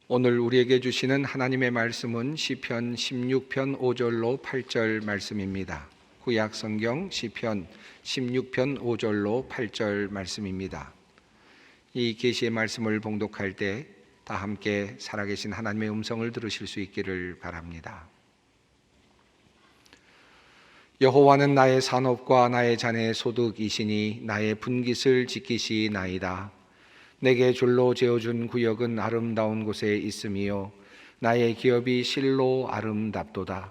오늘 우리에게 주시는 하나님의 말씀은 시편 16편 5절로 8절 말씀입니다. 구약 성경 시편 16편 5절로 8절 말씀입니다. 이 계시의 말씀을 봉독할 때 다 함께 살아계신 하나님의 음성을 들으실 수 있기를 바랍니다. 여호와는 나의 산업과 나의 잔의 소득이시니 나의 분깃을 지키시나이다. 내게 줄로 재어준 구역은 아름다운 곳에 있으며 나의 기업이 실로 아름답도다.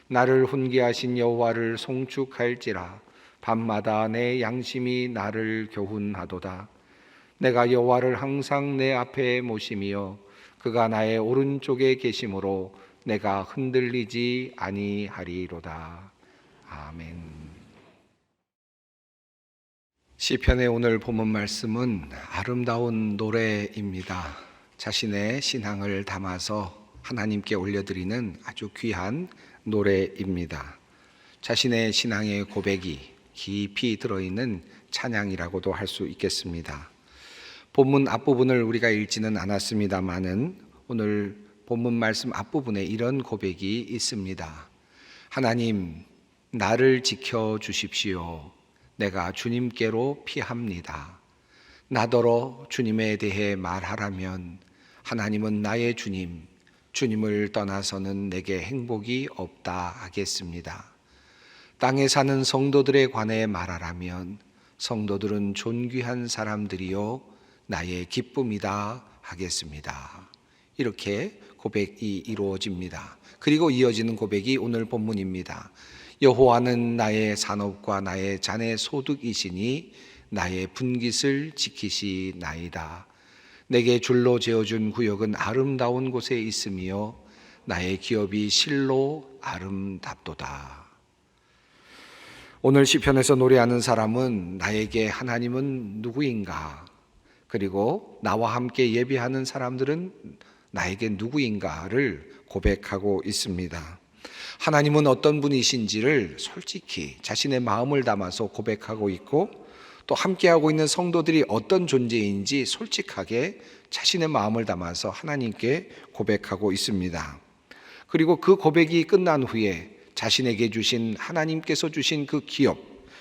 나를 훈계하신 여호와를 송축할지라. 밤마다 내 양심이 나를 교훈하도다. 내가 여호와를 항상 내 앞에 모시며 그가 나의 오른쪽에 계심으로 내가 흔들리지 아니하리로다. 아멘. 시편의 오늘 본문 말씀은 아름다운 노래입니다. 자신의 신앙을 담아서 하나님께 올려드리는 아주 귀한 노래입니다. 자신의 신앙의 고백이 깊이 들어있는 찬양이라고도 할 수 있겠습니다. 본문 앞부분을 우리가 읽지는 않았습니다마는 오늘 본문 말씀 앞부분에 이런 고백이 있습니다. 하나님, 나를 지켜주십시오. 내가 주님께로 피합니다. 나더러 주님에 대해 말하라면 하나님은 나의 주님, 주님을 떠나서는 내게 행복이 없다 하겠습니다. 땅에 사는 성도들에 관해 말하라면 성도들은 존귀한 사람들이요 나의 기쁨이다 하겠습니다. 이렇게 고백이 이루어집니다. 그리고 이어지는 고백이 오늘 본문입니다. 여호와는 나의 산업과 나의 잔의 소득이시니 나의 분깃을 지키시나이다. 내게 줄로 재어준 구역은 아름다운 곳에 있으며 나의 기업이 실로 아름답도다. 오늘 시편에서 노래하는 사람은 나에게 하나님은 누구인가? 그리고 나와 함께 예배하는 사람들은 나에게 누구인가를 고백하고 있습니다. 하나님은 어떤 분이신지를 솔직히 자신의 마음을 담아서 고백하고 있고 또 함께하고 있는 성도들이 어떤 존재인지 솔직하게 자신의 마음을 담아서 하나님께 고백하고 있습니다. 그리고 그 고백이 끝난 후에 자신에게 주신 하나님께서 주신 그 기업,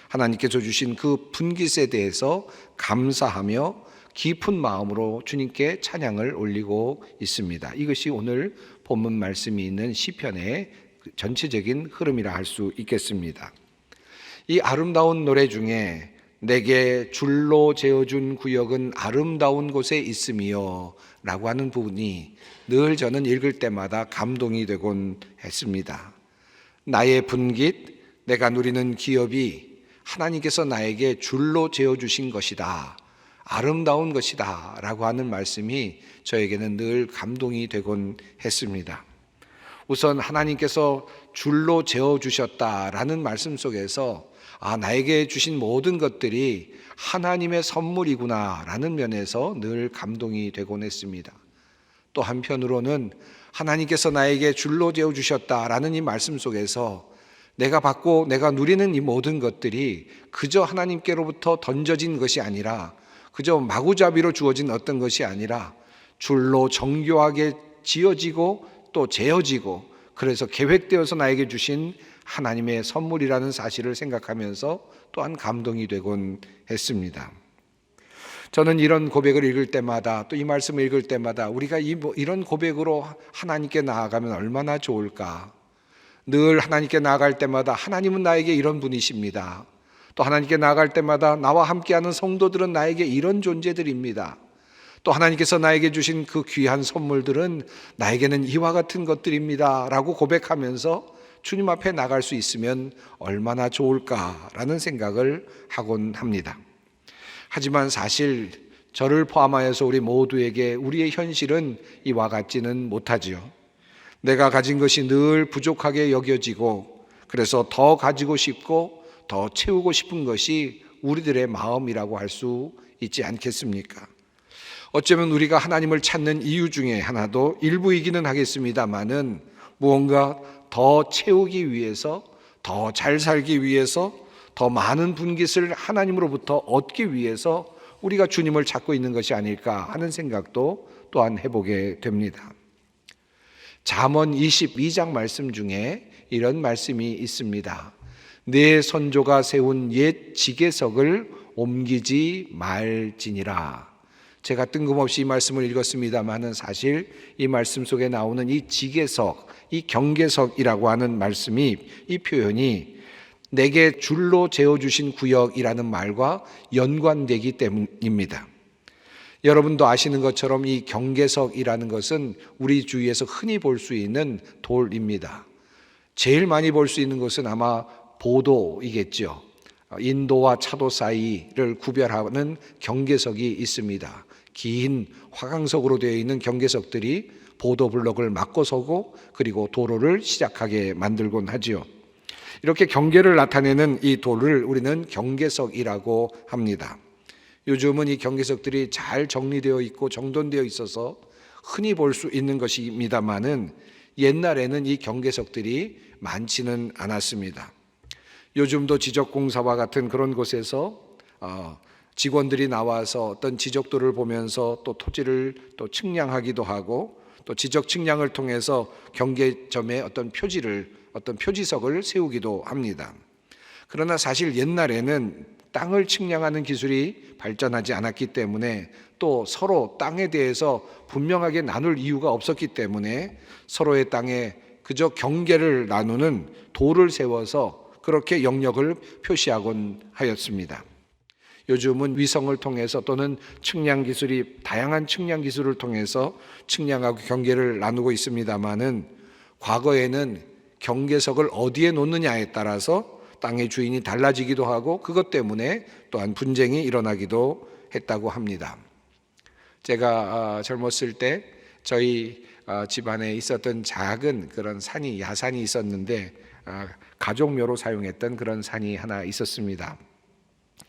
하나님께서 주신 그 분깃에 대해서 감사하며 깊은 마음으로 주님께 찬양을 올리고 있습니다. 이것이 오늘 본문 말씀이 있는 시편의 전체적인 흐름이라 할 수 있겠습니다. 이 아름다운 노래 중에 내게 줄로 재어준 구역은 아름다운 곳에 있으며 라고 하는 부분이 늘 저는 읽을 때마다 감동이 되곤 했습니다. 나의 분깃, 내가 누리는 기업이 하나님께서 나에게 줄로 재어주신 것이다, 아름다운 것이다 라고 하는 말씀이 저에게는 늘 감동이 되곤 했습니다. 우선 하나님께서 줄로 재어주셨다라는 말씀 속에서 나에게 주신 모든 것들이 하나님의 선물이구나 라는 면에서 늘 감동이 되곤 했습니다. 또 한편으로는 하나님께서 나에게 줄로 재어주셨다라는 이 말씀 속에서 내가 받고 내가 누리는 이 모든 것들이 그저 하나님께로부터 던져진 것이 아니라 그저 마구잡이로 주어진 어떤 것이 아니라 줄로 정교하게 지어지고 또 재어지고 그래서 계획되어서 나에게 주신 하나님의 선물이라는 사실을 생각하면서 또한 감동이 되곤 했습니다. 저는 이런 고백을 읽을 때마다 또 이 말씀을 읽을 때마다 우리가 이런 고백으로 하나님께 나아가면 얼마나 좋을까. 늘 하나님께 나아갈 때마다 하나님은 나에게 이런 분이십니다. 또 하나님께 나아갈 때마다 나와 함께하는 성도들은 나에게 이런 존재들입니다. 또 하나님께서 나에게 주신 그 귀한 선물들은 나에게는 이와 같은 것들입니다 라고 고백하면서 주님 앞에 나갈 수 있으면 얼마나 좋을까라는 생각을 하곤 합니다. 하지만 사실 저를 포함하여서 우리 모두에게 우리의 현실은 이와 같지는 못하지요. 내가 가진 것이 늘 부족하게 여겨지고 그래서 더 가지고 싶고 더 채우고 싶은 것이 우리들의 마음이라고 할 수 있지 않겠습니까? 어쩌면 우리가 하나님을 찾는 이유 중에 하나도 일부이기는 하겠습니다마는 무언가 더 채우기 위해서, 더 잘 살기 위해서, 더 많은 분깃을 하나님으로부터 얻기 위해서 우리가 주님을 찾고 있는 것이 아닐까 하는 생각도 또한 해보게 됩니다. 잠언 22장 말씀 중에 이런 말씀이 있습니다. 내 선조가 세운 옛 지계석을 옮기지 말지니라. 제가 뜬금없이 이 말씀을 읽었습니다마는 사실 이 말씀 속에 나오는 이 지계석, 이 경계석이라고 하는 말씀이, 이 표현이 내게 줄로 재어주신 구역이라는 말과 연관되기 때문입니다. 여러분도 아시는 것처럼 이 경계석이라는 것은 우리 주위에서 흔히 볼 수 있는 돌입니다. 제일 많이 볼 수 있는 것은 아마 보도이겠죠. 인도와 차도 사이를 구별하는 경계석이 있습니다. 긴 화강석으로 되어 있는 경계석들이 보도 블록을 막고 서고 그리고 도로를 시작하게 만들곤 하지요. 이렇게 경계를 나타내는 이 돌을 우리는 경계석이라고 합니다. 요즘은 이 경계석들이 잘 정리되어 있고 정돈되어 있어서 흔히 볼 수 있는 것입니다만은 옛날에는 이 경계석들이 많지는 않았습니다. 요즘도 지적공사와 같은 그런 곳에서 직원들이 나와서 어떤 지적도를 보면서 또 토지를 또 측량하기도 하고 또 지적 측량을 통해서 경계점에 어떤 표지석을 세우기도 합니다. 그러나 사실 옛날에는 땅을 측량하는 기술이 발전하지 않았기 때문에 또 서로 땅에 대해서 분명하게 나눌 이유가 없었기 때문에 서로의 땅에 그저 경계를 나누는 돌을 세워서 그렇게 영역을 표시하곤 하였습니다. 요즘은 위성을 통해서 또는 다양한 측량 기술을 통해서 측량하고 경계를 나누고 있습니다마는 과거에는 경계석을 어디에 놓느냐에 따라서 땅의 주인이 달라지기도 하고 그것 때문에 또한 분쟁이 일어나기도 했다고 합니다. 제가 젊었을 때 저희 집안에 있었던 작은 그런 야산이 있었는데 가족묘로 사용했던 그런 산이 하나 있었습니다.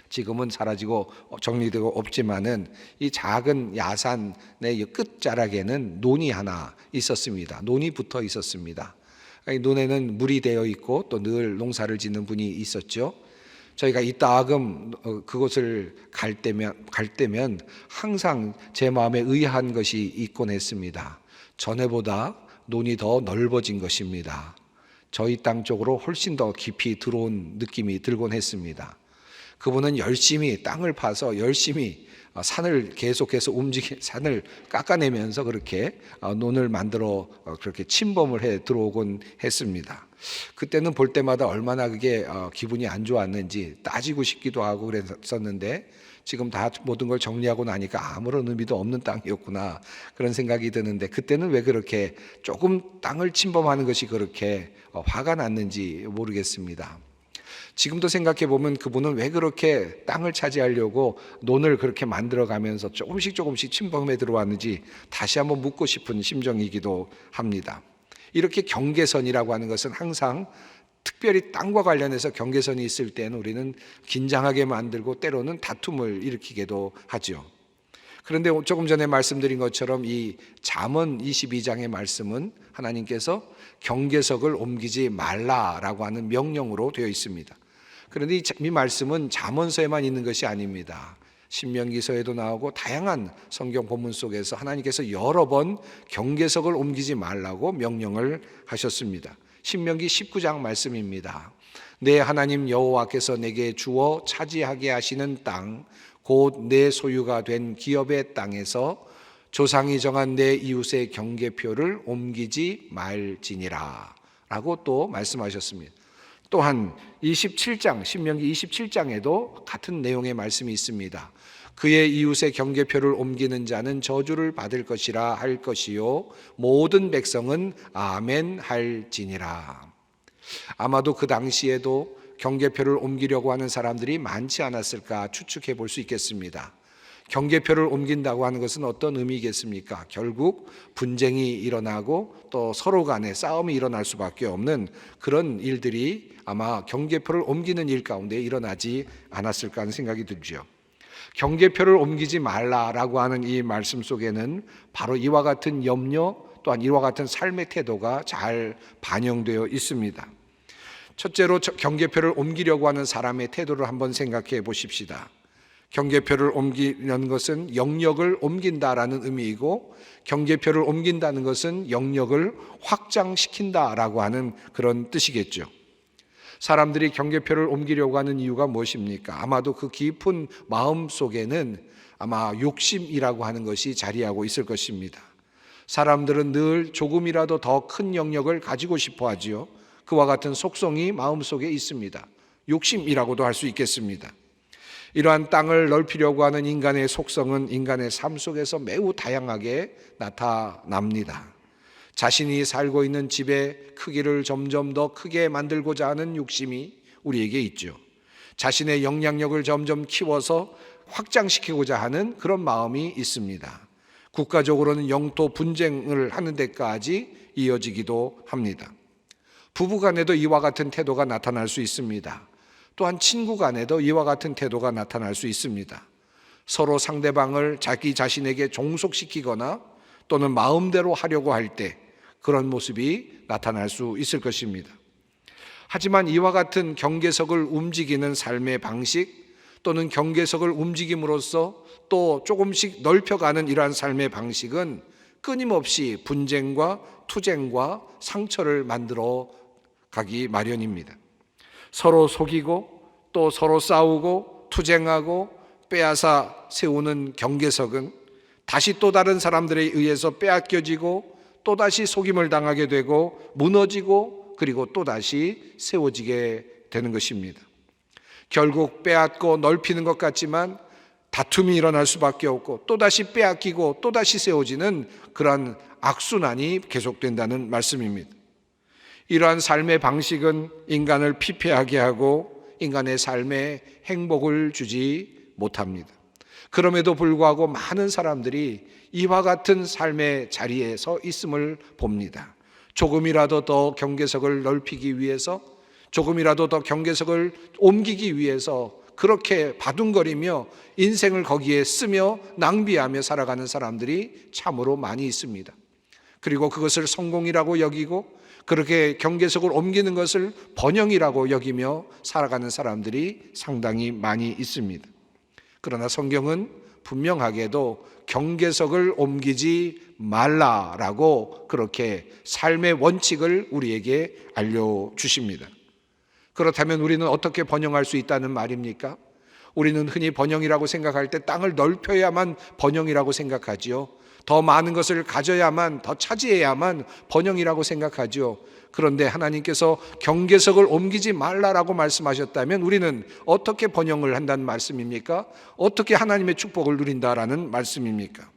지금은 사라지고 정리되고 없지만은 이 작은 야산의 끝자락에는 논이 하나 있었습니다. 논이 붙어 있었습니다. 이 논에는 물이 되어 있고 또 늘 농사를 짓는 분이 있었죠. 저희가 이따금 그곳을 갈 때면 항상 제 마음에 의아한 것이 있곤 했습니다. 전에보다 논이 더 넓어진 것입니다. 저희 땅 쪽으로 훨씬 더 깊이 들어온 느낌이 들곤 했습니다. 그분은 열심히 땅을 파서 열심히 산을 계속해서 산을 깎아내면서 그렇게 논을 만들어 그렇게 침범을 해 들어오곤 했습니다. 그때는 볼 때마다 얼마나 그게 기분이 안 좋았는지 따지고 싶기도 하고 그랬었는데 지금 다 모든 걸 정리하고 나니까 아무런 의미도 없는 땅이었구나 그런 생각이 드는데 그때는 왜 그렇게 조금 땅을 침범하는 것이 그렇게 화가 났는지 모르겠습니다. 지금도 생각해 보면 그분은 왜 그렇게 땅을 차지하려고 논을 그렇게 만들어가면서 조금씩 침범해 들어왔는지 다시 한번 묻고 싶은 심정이기도 합니다. 이렇게 경계선이라고 하는 것은 항상 특별히 땅과 관련해서 경계선이 있을 때는 우리는 긴장하게 만들고 때로는 다툼을 일으키기도 하죠. 그런데 조금 전에 말씀드린 것처럼 이 잠언 22장의 말씀은 하나님께서 경계석을 옮기지 말라라고 하는 명령으로 되어 있습니다. 그런데 이 말씀은 잠언서에만 있는 것이 아닙니다. 신명기서에도 나오고 다양한 성경 본문 속에서 하나님께서 여러 번 경계석을 옮기지 말라고 명령을 하셨습니다. 신명기 19장 말씀입니다. 내 하나님 여호와께서 내게 주어 차지하게 하시는 땅 곧 내 소유가 된 기업의 땅에서 조상이 정한 내 이웃의 경계표를 옮기지 말지니라 라고 또 말씀하셨습니다. 또한 27장 신명기 27장에도 같은 내용의 말씀이 있습니다. 그의 이웃의 경계표를 옮기는 자는 저주를 받을 것이라 할 것이요 모든 백성은 아멘 할지니라. 아마도 그 당시에도 경계표를 옮기려고 하는 사람들이 많지 않았을까 추측해 볼 수 있겠습니다. 경계표를 옮긴다고 하는 것은 어떤 의미겠습니까? 결국 분쟁이 일어나고 또 서로 간에 싸움이 일어날 수밖에 없는 그런 일들이 아마 경계표를 옮기는 일 가운데 일어나지 않았을까 하는 생각이 들죠. 경계표를 옮기지 말라라고 하는 이 말씀 속에는 바로 이와 같은 염려 또한 이와 같은 삶의 태도가 잘 반영되어 있습니다. 첫째로 경계표를 옮기려고 하는 사람의 태도를 한번 생각해 보십시다. 경계표를 옮기는 것은 영역을 옮긴다라는 의미이고, 경계표를 옮긴다는 것은 영역을 확장시킨다라고 하는 그런 뜻이겠죠. 사람들이 경계표를 옮기려고 하는 이유가 무엇입니까? 아마도 그 깊은 마음 속에는 아마 욕심이라고 하는 것이 자리하고 있을 것입니다. 사람들은 늘 조금이라도 더 큰 영역을 가지고 싶어 하지요. 그와 같은 속성이 마음속에 있습니다. 욕심이라고도 할 수 있겠습니다. 이러한 땅을 넓히려고 하는 인간의 속성은 인간의 삶 속에서 매우 다양하게 나타납니다. 자신이 살고 있는 집의 크기를 점점 더 크게 만들고자 하는 욕심이 우리에게 있죠. 자신의 영향력을 점점 키워서 확장시키고자 하는 그런 마음이 있습니다. 국가적으로는 영토 분쟁을 하는 데까지 이어지기도 합니다. 부부 간에도 이와 같은 태도가 나타날 수 있습니다. 또한 친구 간에도 이와 같은 태도가 나타날 수 있습니다. 서로 상대방을 자기 자신에게 종속시키거나 또는 마음대로 하려고 할 때 그런 모습이 나타날 수 있을 것입니다. 하지만 이와 같은 경계석을 움직이는 삶의 방식 또는 경계석을 움직임으로써 또 조금씩 넓혀가는 이러한 삶의 방식은 끊임없이 분쟁과 투쟁과 상처를 만들어 가기 마련입니다. 서로 속이고 또 서로 싸우고 투쟁하고 빼앗아 세우는 경계석은 다시 또 다른 사람들에 의해서 빼앗겨지고 또다시 속임을 당하게 되고 무너지고 그리고 또다시 세워지게 되는 것입니다. 결국 빼앗고 넓히는 것 같지만 다툼이 일어날 수밖에 없고 또다시 빼앗기고 또다시 세워지는 그러한 악순환이 계속된다는 말씀입니다. 이러한 삶의 방식은 인간을 피폐하게 하고 인간의 삶에 행복을 주지 못합니다. 그럼에도 불구하고 많은 사람들이 이와 같은 삶의 자리에 서 있음을 봅니다. 조금이라도 더 경계석을 넓히기 위해서, 조금이라도 더 경계석을 옮기기 위해서 그렇게 바둥거리며 인생을 거기에 쓰며 낭비하며 살아가는 사람들이 참으로 많이 있습니다. 그리고 그것을 성공이라고 여기고 그렇게 경계석을 옮기는 것을 번영이라고 여기며 살아가는 사람들이 상당히 많이 있습니다. 그러나 성경은 분명하게도 경계석을 옮기지 말라라고 그렇게 삶의 원칙을 우리에게 알려주십니다. 그렇다면 우리는 어떻게 번영할 수 있다는 말입니까? 우리는 흔히 번영이라고 생각할 때 땅을 넓혀야만 번영이라고 생각하지요. 더 많은 것을 가져야만, 더 차지해야만 번영이라고 생각하지요. 그런데 하나님께서 경계석을 옮기지 말라라고 말씀하셨다면 우리는 어떻게 번영을 한다는 말씀입니까? 어떻게 하나님의 축복을 누린다라는 말씀입니까?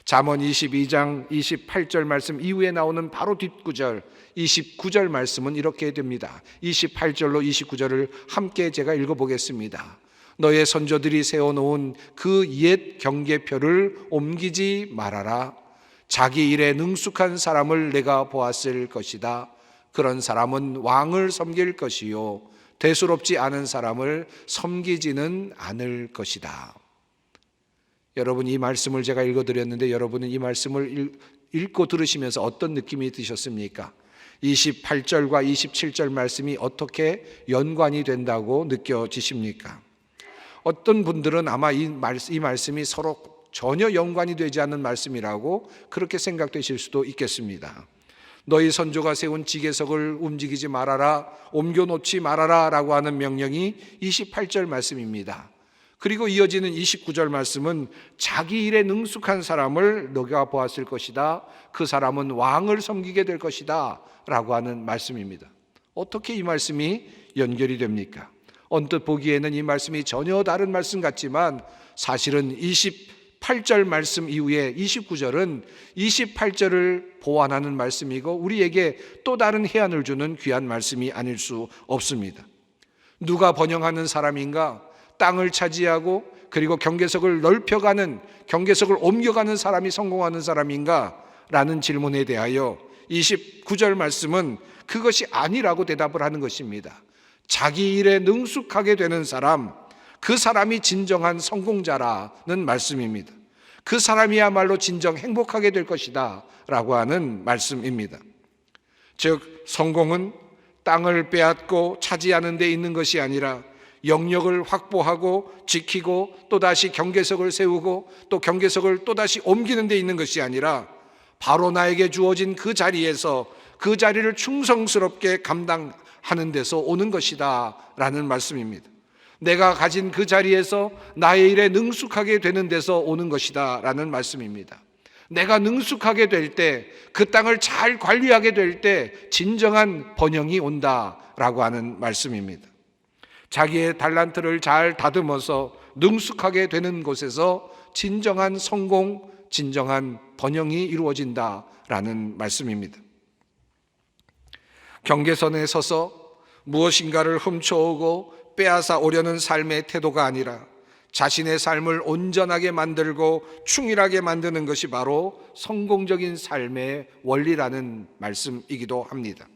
잠언 22장 28절 말씀 이후에 나오는 바로 뒷구절 29절 말씀은 이렇게 됩니다. 28절로 29절을 함께 제가 읽어보겠습니다. 너의 선조들이 세워놓은 그 옛 경계표를 옮기지 말아라. 자기 일에 능숙한 사람을 내가 보았을 것이다. 그런 사람은 왕을 섬길 것이요 대수롭지 않은 사람을 섬기지는 않을 것이다. 여러분, 이 말씀을 제가 읽어드렸는데 여러분은 이 말씀을 읽고 들으시면서 어떤 느낌이 드셨습니까? 28절과 27절 말씀이 어떻게 연관이 된다고 느껴지십니까? 어떤 분들은 아마 이 말씀이 서로 전혀 연관이 되지 않는 말씀이라고 그렇게 생각되실 수도 있겠습니다. 너희 선조가 세운 지계석을 움직이지 말아라, 옮겨놓지 말아라 라고 하는 명령이 28절 말씀입니다. 그리고 이어지는 29절 말씀은 자기 일에 능숙한 사람을 너가 보았을 것이다. 그 사람은 왕을 섬기게 될 것이다 라고 하는 말씀입니다. 어떻게 이 말씀이 연결이 됩니까? 언뜻 보기에는 이 말씀이 전혀 다른 말씀 같지만 사실은 28절 말씀 이후에 29절은 28절을 보완하는 말씀이고 우리에게 또 다른 해안을 주는 귀한 말씀이 아닐 수 없습니다. 누가 번영하는 사람인가? 땅을 차지하고 그리고 경계석을 넓혀가는, 경계석을 옮겨가는 사람이 성공하는 사람인가? 라는 질문에 대하여 29절 말씀은 그것이 아니라고 대답을 하는 것입니다. 자기 일에 능숙하게 되는 사람, 그 사람이 진정한 성공자라는 말씀입니다. 그 사람이야말로 진정 행복하게 될 것이다 라고 하는 말씀입니다. 즉 성공은 땅을 빼앗고 차지하는 데 있는 것이 아니라 영역을 확보하고 지키고 또다시 경계석을 세우고 또 경계석을 또다시 옮기는 데 있는 것이 아니라 바로 나에게 주어진 그 자리에서 그 자리를 충성스럽게 감당하는 데서 오는 것이다 라는 말씀입니다. 내가 가진 그 자리에서 나의 일에 능숙하게 되는 데서 오는 것이다 라는 말씀입니다. 내가 능숙하게 될 때, 그 땅을 잘 관리하게 될 때 진정한 번영이 온다라고 하는 말씀입니다. 자기의 달란트를 잘 다듬어서 능숙하게 되는 곳에서 진정한 성공, 진정한 번영이 이루어진다라는 말씀입니다. 경계선에 서서 무엇인가를 훔쳐오고 빼앗아 오려는 삶의 태도가 아니라 자신의 삶을 온전하게 만들고 충실하게 만드는 것이 바로 성공적인 삶의 원리라는 말씀이기도 합니다.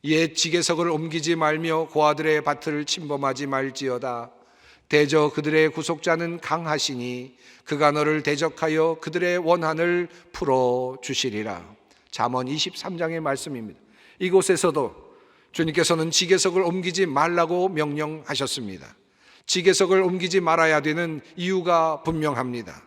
옛 지게석을 옮기지 말며 고아들의 밭을 침범하지 말지어다. 대저 그들의 구속자는 강하시니 그가 너를 대적하여 그들의 원한을 풀어주시리라. 잠언 23장의 말씀입니다. 이곳에서도 주님께서는 지게석을 옮기지 말라고 명령하셨습니다. 지게석을 옮기지 말아야 되는 이유가 분명합니다.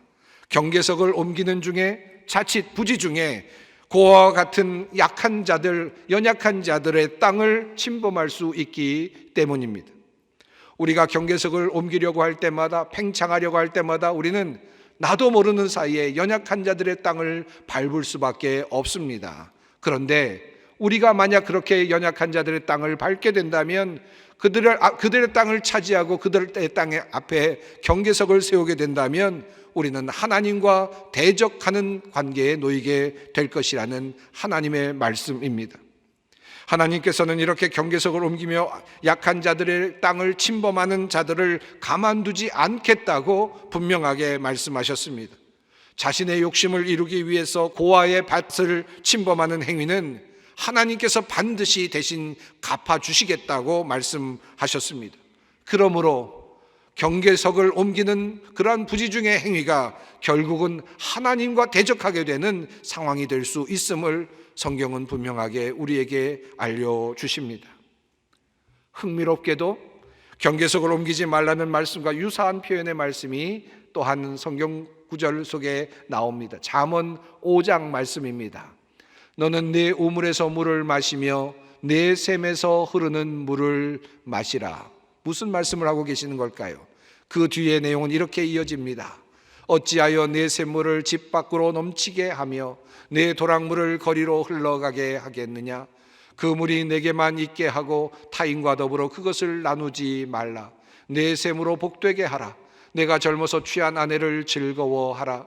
경계석을 옮기는 중에 자칫 부지 중에 고아와 같은 약한 자들, 연약한 자들의 땅을 침범할 수 있기 때문입니다. 우리가 경계석을 옮기려고 할 때마다, 팽창하려고 할 때마다 우리는 나도 모르는 사이에 연약한 자들의 땅을 밟을 수밖에 없습니다. 그런데 우리가 만약 그렇게 연약한 자들의 땅을 밟게 된다면 그들의 땅을 차지하고 그들의 땅의 앞에 경계석을 세우게 된다면 우리는 하나님과 대적하는 관계에 놓이게 될 것이라는 하나님의 말씀입니다. 하나님께서는 이렇게 경계석을 옮기며 약한 자들의 땅을 침범하는 자들을 가만두지 않겠다고 분명하게 말씀하셨습니다. 자신의 욕심을 이루기 위해서 고아의 밭을 침범하는 행위는 하나님께서 반드시 대신 갚아주시겠다고 말씀하셨습니다. 그러므로 경계석을 옮기는 그러한 부지중의 행위가 결국은 하나님과 대적하게 되는 상황이 될 수 있음을 성경은 분명하게 우리에게 알려주십니다. 흥미롭게도 경계석을 옮기지 말라는 말씀과 유사한 표현의 말씀이 또한 성경 구절 속에 나옵니다. 잠언 5장 말씀입니다. 너는 내 우물에서 물을 마시며 내 샘에서 흐르는 물을 마시라. 무슨 말씀을 하고 계시는 걸까요? 그 뒤의 내용은 이렇게 이어집니다. 어찌하여 내 샘물을 집 밖으로 넘치게 하며 내 도랑물을 거리로 흘러가게 하겠느냐? 그 물이 내게만 있게 하고 타인과 더불어 그것을 나누지 말라. 내 샘으로 복되게 하라. 내가 젊어서 취한 아내를 즐거워하라.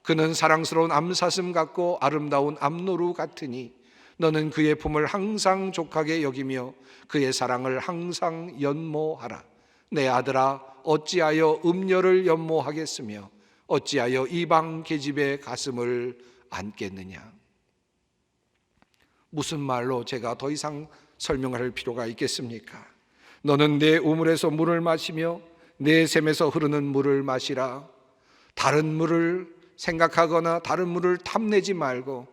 그는 사랑스러운 암사슴 같고 아름다운 암노루 같으니 너는 그의 품을 항상 족하게 여기며 그의 사랑을 항상 연모하라. 내 아들아, 어찌하여 음녀를 연모하겠으며 어찌하여 이방 계집의 가슴을 안겠느냐? 무슨 말로 제가 더 이상 설명할 필요가 있겠습니까? 너는 내 우물에서 물을 마시며 내 샘에서 흐르는 물을 마시라. 다른 물을 생각하거나 다른 물을 탐내지 말고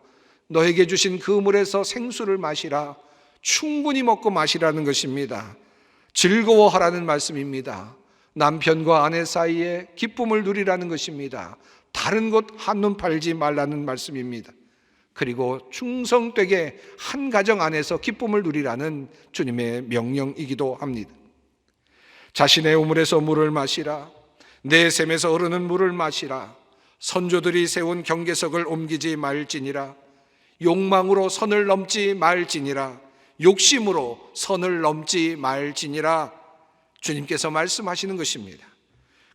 너에게 주신 그 물에서 생수를 마시라. 충분히 먹고 마시라는 것입니다. 즐거워하라는 말씀입니다. 남편과 아내 사이에 기쁨을 누리라는 것입니다. 다른 곳 한눈 팔지 말라는 말씀입니다. 그리고 충성되게 한 가정 안에서 기쁨을 누리라는 주님의 명령이기도 합니다. 자신의 우물에서 물을 마시라. 내 샘에서 흐르는 물을 마시라. 선조들이 세운 경계석을 옮기지 말지니라. 욕망으로 선을 넘지 말지니라. 욕심으로 선을 넘지 말지니라. 주님께서 말씀하시는 것입니다.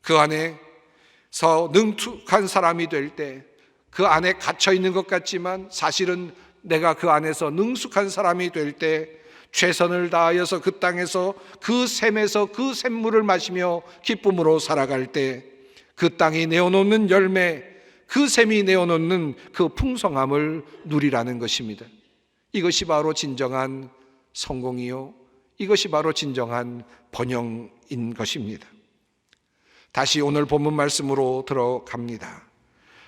그 안에서 능숙한 사람이 될 때, 그 안에 갇혀 있는 것 같지만 사실은 내가 그 안에서 능숙한 사람이 될 때 최선을 다하여서 그 땅에서 그 샘에서 그 샘물을 마시며 기쁨으로 살아갈 때 그 땅이 내어놓는 열매, 그 샘이 내어놓는 그 풍성함을 누리라는 것입니다. 이것이 바로 진정한 성공이요, 이것이 바로 진정한 번영인 것입니다. 다시 오늘 본문 말씀으로 들어갑니다.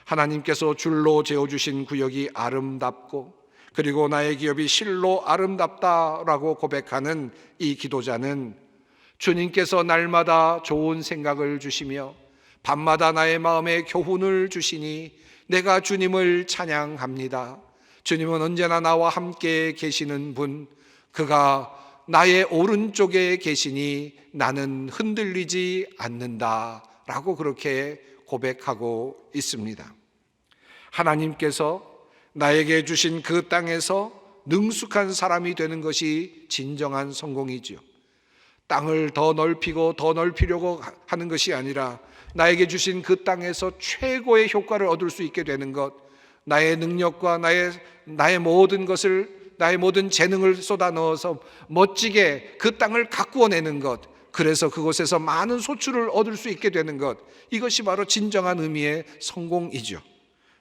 하나님께서 줄로 재어주신 구역이 아름답고 그리고 나의 기업이 실로 아름답다라고 고백하는 이 기도자는 주님께서 날마다 좋은 생각을 주시며 밤마다 나의 마음에 교훈을 주시니 내가 주님을 찬양합니다. 주님은 언제나 나와 함께 계시는 분, 그가 나의 오른쪽에 계시니 나는 흔들리지 않는다 라고 그렇게 고백하고 있습니다. 하나님께서 나에게 주신 그 땅에서 능숙한 사람이 되는 것이 진정한 성공이지요. 땅을 더 넓히고 더 넓히려고 하는 것이 아니라 나에게 주신 그 땅에서 최고의 효과를 얻을 수 있게 되는 것, 나의 능력과 나의 모든 것을, 나의 모든 재능을 쏟아 넣어서 멋지게 그 땅을 가꾸어내는 것, 그래서 그곳에서 많은 소출을 얻을 수 있게 되는 것, 이것이 바로 진정한 의미의 성공이죠.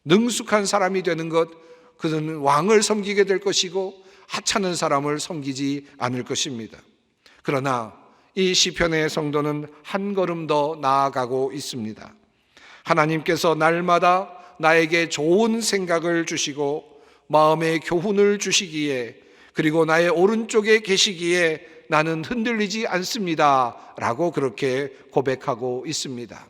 능숙한 사람이 되는 것, 그는 왕을 섬기게 될 것이고 하찮은 사람을 섬기지 않을 것입니다. 그러나 이 시편의 성도는 한 걸음 더 나아가고 있습니다. 하나님께서 날마다 나에게 좋은 생각을 주시고 마음의 교훈을 주시기에, 그리고 나의 오른쪽에 계시기에 나는 흔들리지 않습니다 라고 그렇게 고백하고 있습니다.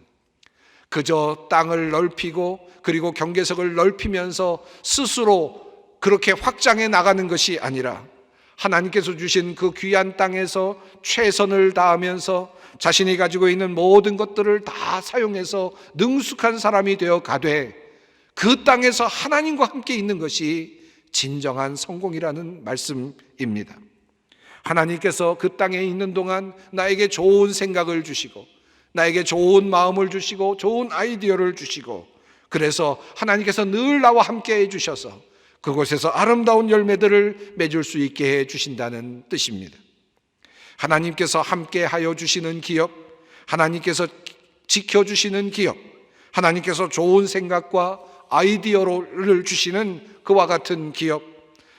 그저 땅을 넓히고 그리고 경계석을 넓히면서 스스로 그렇게 확장해 나가는 것이 아니라 하나님께서 주신 그 귀한 땅에서 최선을 다하면서 자신이 가지고 있는 모든 것들을 다 사용해서 능숙한 사람이 되어 가되 그 땅에서 하나님과 함께 있는 것이 진정한 성공이라는 말씀입니다. 하나님께서 그 땅에 있는 동안 나에게 좋은 생각을 주시고 나에게 좋은 마음을 주시고 좋은 아이디어를 주시고, 그래서 하나님께서 늘 나와 함께 해주셔서 그곳에서 아름다운 열매들을 맺을 수 있게 해주신다는 뜻입니다. 하나님께서 함께 하여 주시는 기업, 하나님께서 지켜주시는 기업, 하나님께서 좋은 생각과 아이디어를 주시는 그와 같은 기업,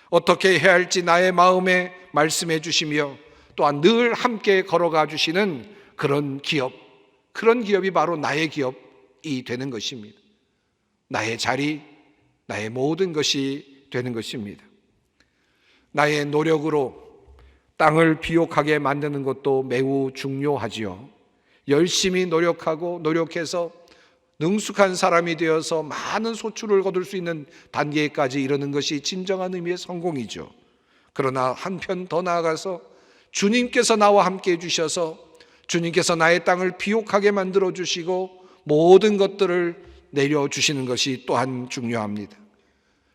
어떻게 해야 할지 나의 마음에 말씀해 주시며 또한 늘 함께 걸어가 주시는 그런 기업, 그런 기업이 바로 나의 기업이 되는 것입니다. 나의 자리, 나의 모든 것이 되는 것입니다. 나의 노력으로 땅을 비옥하게 만드는 것도 매우 중요하지요. 열심히 노력해서 능숙한 사람이 되어서 많은 소출을 거둘 수 있는 단계까지 이르는 것이 진정한 의미의 성공이죠. 그러나 한편 더 나아가서 주님께서 나와 함께 해주셔서 주님께서 나의 땅을 비옥하게 만들어 주시고 모든 것들을 내려주시는 것이 또한 중요합니다.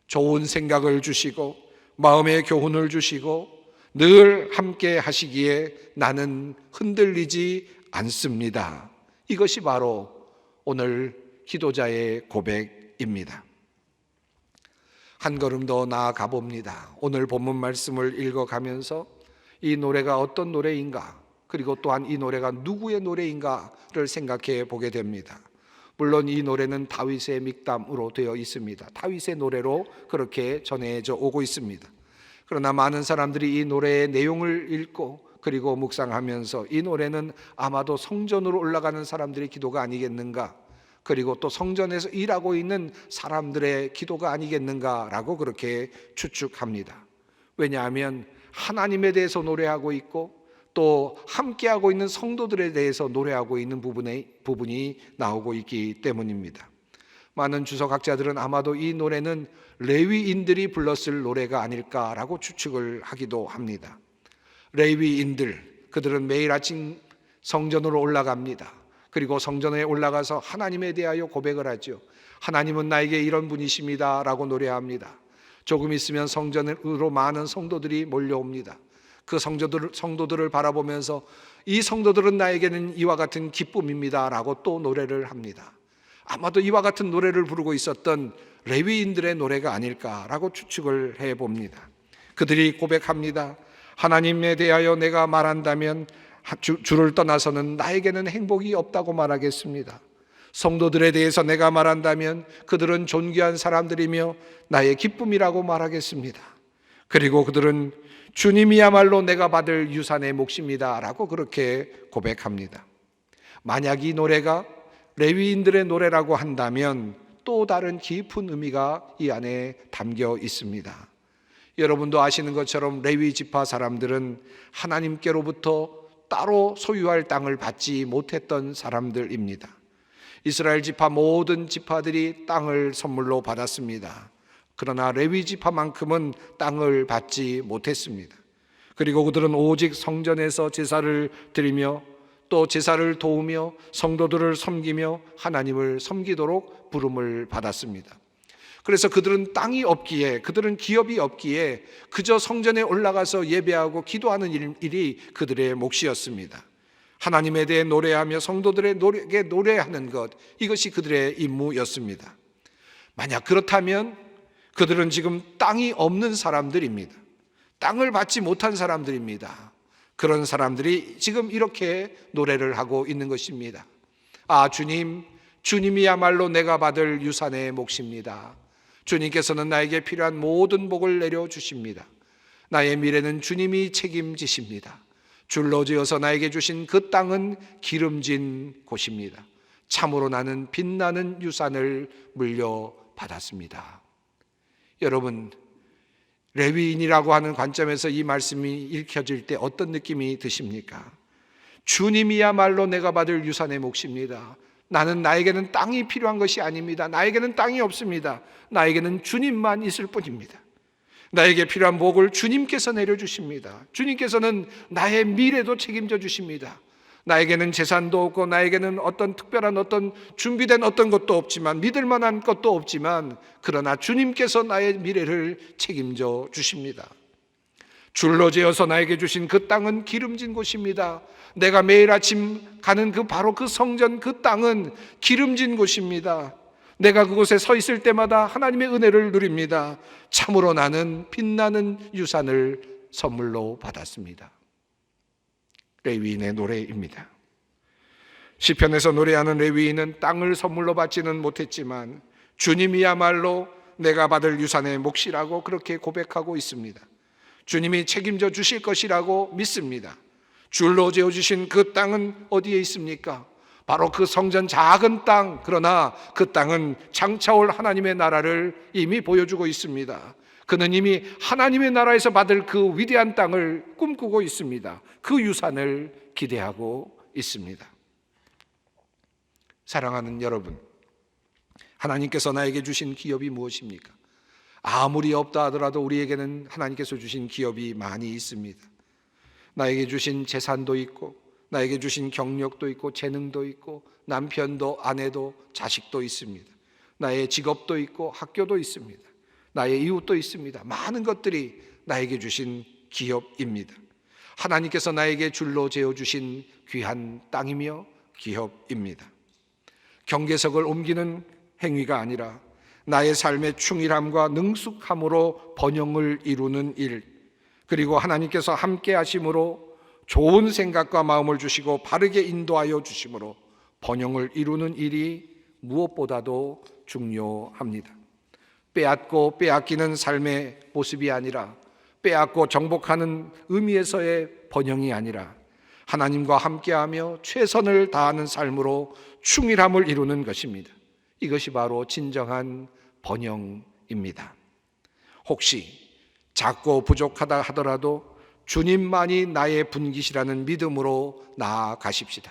좋은 생각을 주시고 마음의 교훈을 주시고 늘 함께 하시기에 나는 흔들리지 않습니다. 이것이 바로 오늘 기도자의 고백입니다. 한 걸음 더 나아가 봅니다. 오늘 본문 말씀을 읽어가면서 이 노래가 어떤 노래인가, 그리고 또한 이 노래가 누구의 노래인가를 생각해 보게 됩니다. 물론 이 노래는 다윗의 믹담으로 되어 있습니다. 다윗의 노래로 그렇게 전해져 오고 있습니다. 그러나 많은 사람들이 이 노래의 내용을 읽고 그리고 묵상하면서 이 노래는 아마도 성전으로 올라가는 사람들의 기도가 아니겠는가, 그리고 또 성전에서 일하고 있는 사람들의 기도가 아니겠는가라고 그렇게 추측합니다. 왜냐하면 하나님에 대해서 노래하고 있고 또 함께하고 있는 성도들에 대해서 노래하고 있는 부분이 나오고 있기 때문입니다. 많은 주석학자들은 아마도 이 노래는 레위인들이 불렀을 노래가 아닐까라고 추측을 하기도 합니다. 레위인들, 그들은 매일 아침 성전으로 올라갑니다. 그리고 성전에 올라가서 하나님에 대하여 고백을 하죠. 하나님은 나에게 이런 분이십니다 라고 노래합니다. 조금 있으면 성전으로 많은 성도들이 몰려옵니다. 그 성도들을 바라보면서 이 성도들은 나에게는 이와 같은 기쁨입니다 라고 또 노래를 합니다. 아마도 이와 같은 노래를 부르고 있었던 레위인들의 노래가 아닐까라고 추측을 해봅니다. 그들이 고백합니다. 하나님에 대하여 내가 말한다면 주를 떠나서는 나에게는 행복이 없다고 말하겠습니다. 성도들에 대해서 내가 말한다면 그들은 존귀한 사람들이며 나의 기쁨이라고 말하겠습니다. 그리고 그들은 주님이야말로 내가 받을 유산의 몫입니다 라고 그렇게 고백합니다. 만약 이 노래가 레위인들의 노래라고 한다면 또 다른 깊은 의미가 이 안에 담겨 있습니다. 여러분도 아시는 것처럼 레위 지파 사람들은 하나님께로부터 따로 소유할 땅을 받지 못했던 사람들입니다. 이스라엘 지파 모든 지파들이 땅을 선물로 받았습니다. 그러나 레위 지파만큼은 땅을 받지 못했습니다. 그리고 그들은 오직 성전에서 제사를 드리며 또 제사를 도우며 성도들을 섬기며 하나님을 섬기도록 부름을 받았습니다. 그래서 그들은 땅이 없기에, 그들은 기업이 없기에 그저 성전에 올라가서 예배하고 기도하는 일이 그들의 몫이었습니다. 하나님에 대해 노래하며 성도들에게 노래하는 것, 이것이 그들의 임무였습니다. 만약 그렇다면 그들은 지금 땅이 없는 사람들입니다. 땅을 받지 못한 사람들입니다. 그런 사람들이 지금 이렇게 노래를 하고 있는 것입니다. 아, 주님, 주님이야말로 내가 받을 유산의 몫입니다. 주님께서는 나에게 필요한 모든 복을 내려주십니다. 나의 미래는 주님이 책임지십니다. 줄로 지어서 나에게 주신 그 땅은 기름진 곳입니다. 참으로 나는 빛나는 유산을 물려받았습니다. 여러분, 레위인이라고 하는 관점에서 이 말씀이 읽혀질 때 어떤 느낌이 드십니까? 주님이야말로 내가 받을 유산의 몫입니다. 나에게는 땅이 필요한 것이 아닙니다. 나에게는 땅이 없습니다. 나에게는 주님만 있을 뿐입니다. 나에게 필요한 복을 주님께서 내려주십니다. 주님께서는 나의 미래도 책임져 주십니다. 나에게는 재산도 없고 나에게는 어떤 특별한 어떤 준비된 어떤 것도 없지만, 믿을 만한 것도 없지만, 그러나 주님께서 나의 미래를 책임져 주십니다. 줄로 지어서 나에게 주신 그 땅은 기름진 곳입니다. 내가 매일 아침 가는 바로 그 성전, 그 땅은 기름진 곳입니다. 내가 그곳에 서 있을 때마다 하나님의 은혜를 누립니다. 참으로 나는 빛나는 유산을 선물로 받았습니다. 레위인의 노래입니다. 시편에서 노래하는 레위인은 땅을 선물로 받지는 못했지만 주님이야말로 내가 받을 유산의 몫이라고 그렇게 고백하고 있습니다. 주님이 책임져 주실 것이라고 믿습니다. 줄로 지어주신 그 땅은 어디에 있습니까? 바로 그 성전 작은 땅, 그러나 그 땅은 장차올 하나님의 나라를 이미 보여주고 있습니다. 그는 이미 하나님의 나라에서 받을 그 위대한 땅을 꿈꾸고 있습니다. 그 유산을 기대하고 있습니다. 사랑하는 여러분, 하나님께서 나에게 주신 기업이 무엇입니까? 아무리 없다 하더라도 우리에게는 하나님께서 주신 기업이 많이 있습니다. 나에게 주신 재산도 있고, 나에게 주신 경력도 있고, 재능도 있고, 남편도 아내도 자식도 있습니다. 나의 직업도 있고, 학교도 있습니다. 나의 이웃도 있습니다. 많은 것들이 나에게 주신 기업입니다. 하나님께서 나에게 줄로 재어주신 귀한 땅이며 기업입니다. 경계석을 옮기는 행위가 아니라 나의 삶의 충실함과 능숙함으로 번영을 이루는 일, 그리고 하나님께서 함께 하심으로 좋은 생각과 마음을 주시고 바르게 인도하여 주심으로 번영을 이루는 일이 무엇보다도 중요합니다. 빼앗고 빼앗기는 삶의 모습이 아니라, 빼앗고 정복하는 의미에서의 번영이 아니라, 하나님과 함께하며 최선을 다하는 삶으로 충실함을 이루는 것입니다. 이것이 바로 진정한 번영입니다. 혹시 작고 부족하다 하더라도 주님만이 나의 분깃이라는 믿음으로 나아가십시다.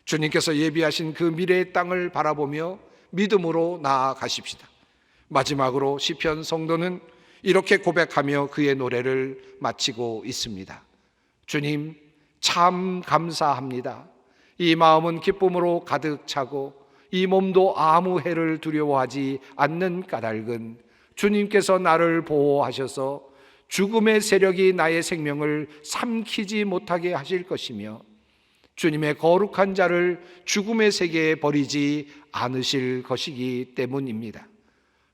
주님께서 예비하신 그 미래의 땅을 바라보며 믿음으로 나아가십시다. 마지막으로 시편 성도는 이렇게 고백하며 그의 노래를 마치고 있습니다. 주님, 참 감사합니다. 이 마음은 기쁨으로 가득 차고 이 몸도 아무 해를 두려워하지 않는 까닭은 주님께서 나를 보호하셔서 죽음의 세력이 나의 생명을 삼키지 못하게 하실 것이며 주님의 거룩한 자를 죽음의 세계에 버리지 않으실 것이기 때문입니다.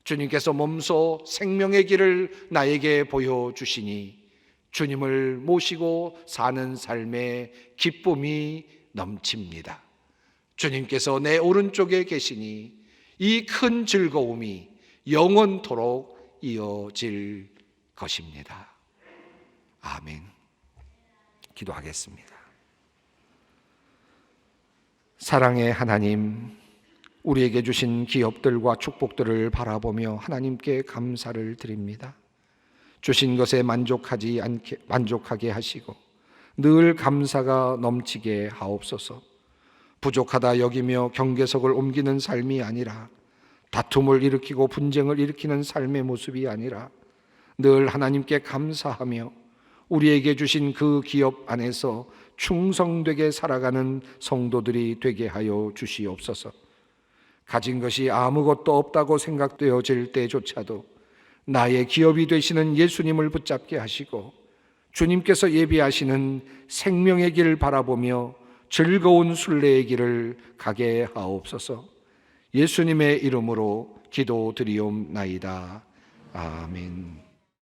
주님께서 몸소 생명의 길을 나에게 보여주시니 주님을 모시고 사는 삶에 기쁨이 넘칩니다. 주님께서 내 오른쪽에 계시니 이 큰 즐거움이 영원토록 이어질 것입니다. 아멘. 기도하겠습니다. 사랑의 하나님, 우리에게 주신 기업들과 축복들을 바라보며 하나님께 감사를 드립니다. 주신 것에 만족하게 하시고 늘 감사가 넘치게 하옵소서. 부족하다 여기며 경계석을 옮기는 삶이 아니라, 다툼을 일으키고 분쟁을 일으키는 삶의 모습이 아니라, 늘 하나님께 감사하며 우리에게 주신 그 기업 안에서 충성되게 살아가는 성도들이 되게 하여 주시옵소서. 가진 것이 아무것도 없다고 생각되어질 때조차도 나의 기업이 되시는 예수님을 붙잡게 하시고, 주님께서 예비하시는 생명의 길 바라보며 즐거운 순례의 길을 가게 하옵소서. 예수님의 이름으로 기도드리옵나이다. 아멘.